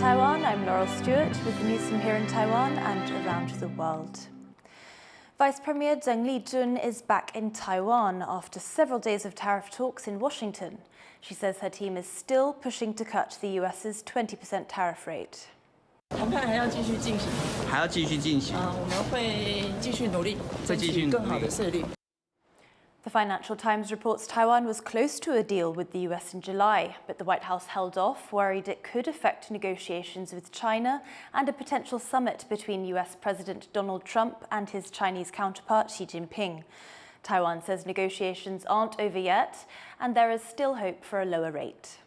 Taiwan, I'm Laurel Stewart with the news from here in Taiwan and around the world. Vice Premier Zheng Lijun is back in Taiwan after several days of tariff talks in Washington. She says her team is still pushing to cut the US's 20% tariff rate. 谈判还要继续进行，还要继续进行。我们会继续努力，争取更好的税率。 The Financial Times reports Taiwan was close to a deal with the US in July, but the White House held off, worried it could affect negotiations with China and a potential summit between US President Donald Trump and his Chinese counterpart Xi Jinping. Taiwan says negotiations aren't over yet, and there is still hope for a lower rate.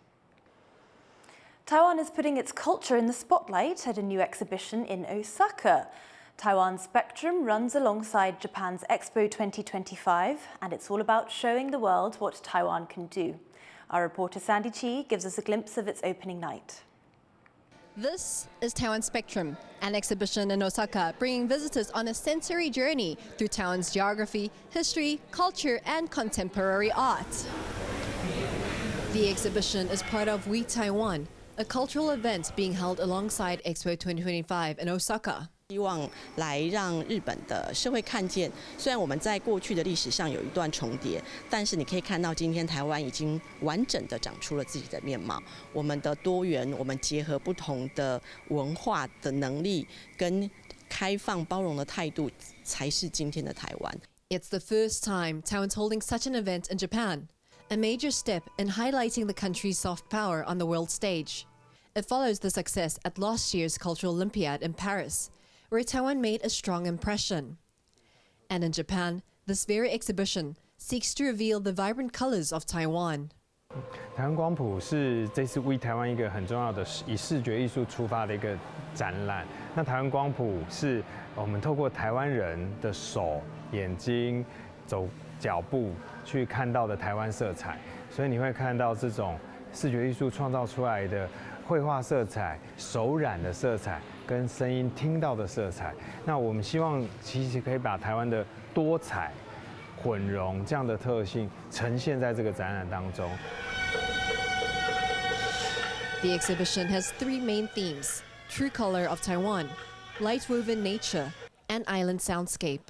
Taiwan is putting its culture in the spotlight at a new exhibition in Osaka. Taiwan Spectrum runs alongside Japan's Expo 2025, and it's all about showing the world what Taiwan can do. Our reporter Sandy Chi gives us a glimpse of its opening night. This is Taiwan Spectrum, an exhibition in Osaka bringing visitors on a sensory journey through Taiwan's geography, history, culture, and contemporary art. The exhibition is part of We Taiwan, a cultural event being held alongside Expo 2025 in Osaka. 希望来让日本的社会看见，虽然我们在过去的历史上有一段重叠，但是你可以看到今天台湾已经完整的长出了自己的面貌。我们的多元，我们结合不同的文化的能力，跟开放包容的态度，才是今天的台湾。It's the first time Taiwan's holding such an event in Japan, a major step in highlighting the country's soft power on the world stage. It follows the success at last year's Cultural Olympiad in Paris, where Taiwan made a strong impression. And in Japan, this very exhibition seeks to reveal the vibrant colors of Taiwan. 台湾光谱是这次为台湾一个很重要的以视觉艺术出发的一个展览。那台湾光谱是我们透过台湾人的手、眼睛、脚步去看到的台湾色彩，所以你会看到这种视觉艺术创造出来的绘画色彩、手染的色彩。 跟声音听到的色彩，那我们希望其实可以把台湾的多彩、混融这样的特性呈现在这个展览当中。The exhibition has three main themes: true color of Taiwan, light-woven nature, and island soundscape,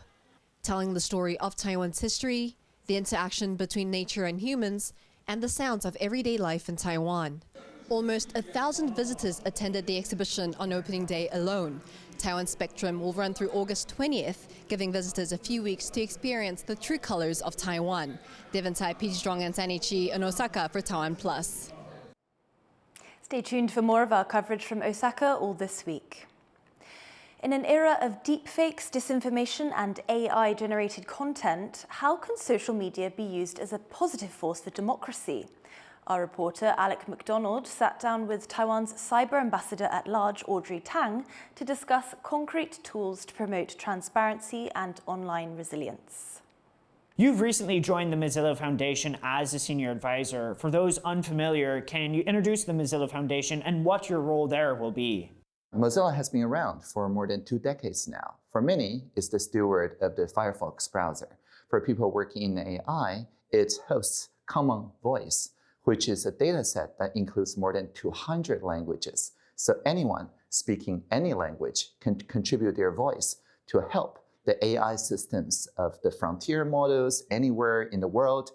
telling the story of Taiwan's history, the interaction between nature and humans, and the sounds of everyday life in Taiwan. Almost 1,000 visitors attended the exhibition on opening day alone. Taiwan Spectrum will run through August 20th, giving visitors a few weeks to experience the true colors of Taiwan. Devon Tai, PG Strong and Sandy Chi in Osaka for TaiwanPlus. Stay tuned for more of our coverage from Osaka all this week. In an era of deepfakes, disinformation and AI-generated content, how can social media be used as a positive force for democracy? Our reporter Alec MacDonald sat down with Taiwan's Cyber Ambassador at Large, Audrey Tang, to discuss concrete tools to promote transparency and online resilience. You've recently joined the Mozilla Foundation as a senior advisor. For those unfamiliar, can you introduce the Mozilla Foundation and what your role there will be? Mozilla has been around for more than 2 decades now. For many, it's the steward of the Firefox browser. For people working in AI, it hosts Common Voice, which is a data set that includes more than 200 languages. So anyone speaking any language can contribute their voice to help the AI systems of the frontier models anywhere in the world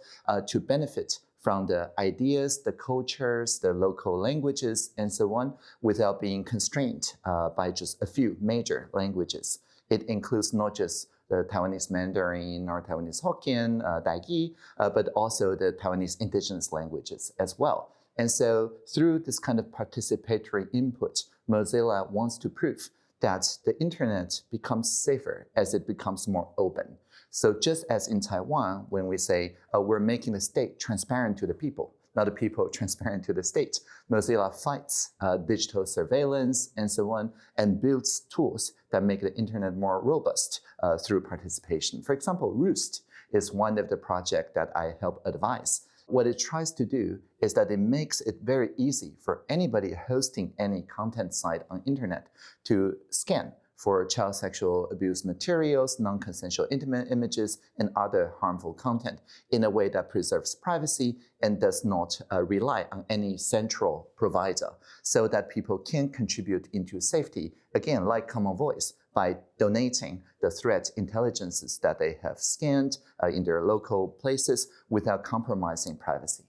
to benefit from the ideas, the cultures, the local languages, and so on, without being constrained by just a few major languages. It includes not just the Taiwanese Mandarin or Taiwanese Hokkien, Daigi, but also the Taiwanese indigenous languages as well. And so through this kind of participatory input, Mozilla wants to prove that the internet becomes safer as it becomes more open. So just as in Taiwan, when we say we're making the state transparent to the people, not the people transparent to the state, Mozilla fights digital surveillance and so on, and builds tools that make the internet more robust through participation. For example, Roost is one of the projects that I help advise. What it tries to do is that it makes it very easy for anybody hosting any content site on internet to scan for child sexual abuse materials, non-consensual intimate images, and other harmful content in a way that preserves privacy and does not rely on any central provider, so that people can contribute into safety, again, like Common Voice, by donating the threat intelligences that they have scanned in their local places without compromising privacy.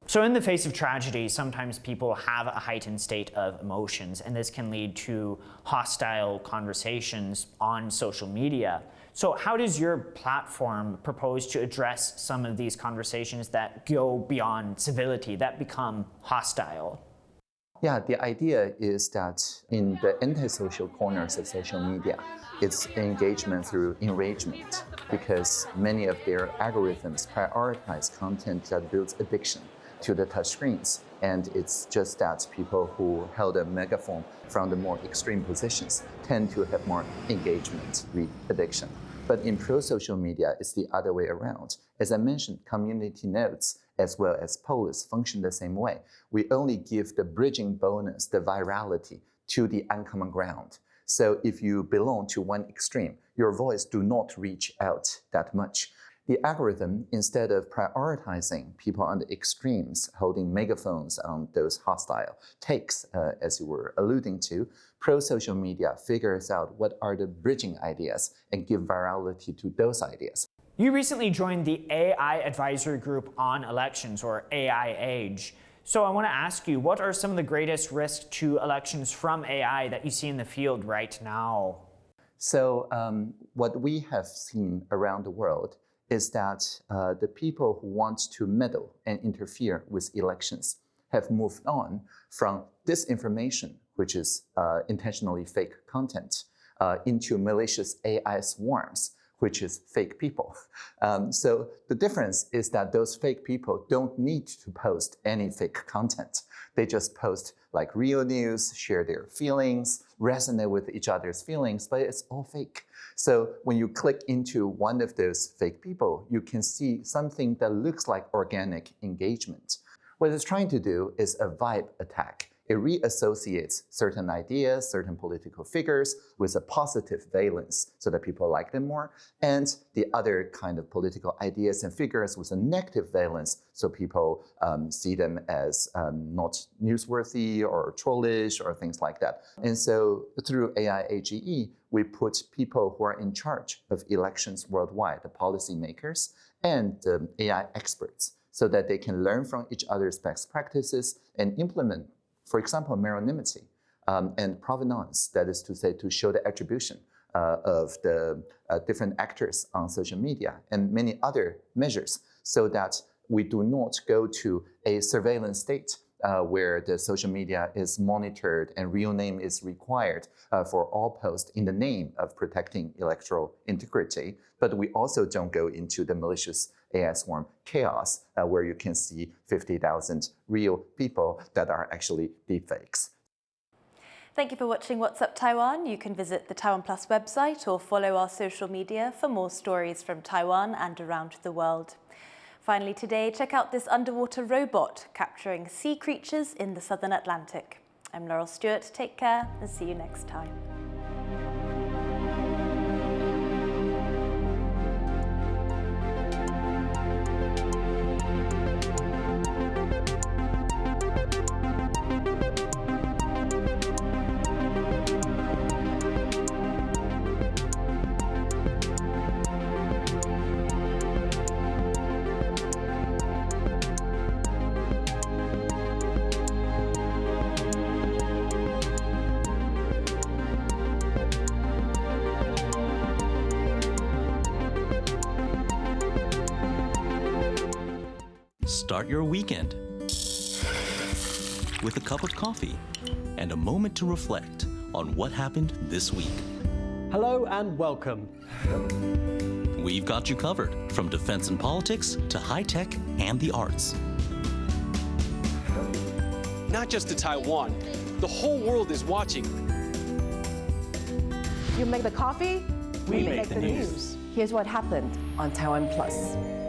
So in the face of tragedy, sometimes people have a heightened state of emotions, and this can lead to hostile conversations on social media. So how does your platform propose to address some of these conversations that go beyond civility, that become hostile? Yeah, the idea is that in the antisocial corners of social media, it's engagement through enragement, because many of their algorithms prioritize content that builds addiction to the touchscreens. And it's just that people who held a megaphone from the more extreme positions tend to have more engagement with addiction. But in pro-social media, it's the other way around. As I mentioned, community nodes as well as polls function the same way. We only give the bridging bonus, the virality, to the uncommon ground. So if you belong to one extreme, your voice do not reach out that much. The algorithm, instead of prioritizing people on the extremes holding megaphones on those hostile takes, as you were alluding to, pro-social media figures out what are the bridging ideas and give virality to those ideas. You recently joined the AI Advisory Group on Elections, or AI Age. So I want to ask you, what are some of the greatest risks to elections from AI that you see in the field right now? So what we have seen around the world is that the people who want to meddle and interfere with elections have moved on from disinformation, which is intentionally fake content, into malicious AI swarms, which is fake people. So the difference is that those fake people don't need to post any fake content. They just post like real news, share their feelings, resonate with each other's feelings, but it's all fake. So when you click into one of those fake people, you can see something that looks like organic engagement. What it's trying to do is a vibe attack. It reassociates certain ideas, certain political figures with a positive valence so that people like them more, and the other kind of political ideas and figures with a negative valence so people see them as not newsworthy or trollish or things like that. And so through AI AGE, we put people who are in charge of elections worldwide, the policymakers and the AI experts, so that they can learn from each other's best practices and implement, for example, meronymity and provenance, that is to say, to show the attribution of the different actors on social media and many other measures, so that we do not go to a surveillance state where the social media is monitored and real name is required for all posts in the name of protecting electoral integrity. But we also don't go into the malicious AI swarm chaos where you can see 50,000 real people that are actually deepfakes. Thank you for watching What's Up Taiwan. You can visit the TaiwanPlus website or follow our social media for more stories from Taiwan and around the world. Finally today, check out this underwater robot capturing sea creatures in the southern Atlantic. I'm Laurel Stewart. Take care and see you next time. Start your weekend with a cup of coffee and a moment to reflect on what happened this week. Hello and welcome. We've got you covered, from defense and politics to high tech and the arts. Not just to Taiwan, the whole world is watching. You make the coffee, we make the news. Here's what happened on TaiwanPlus.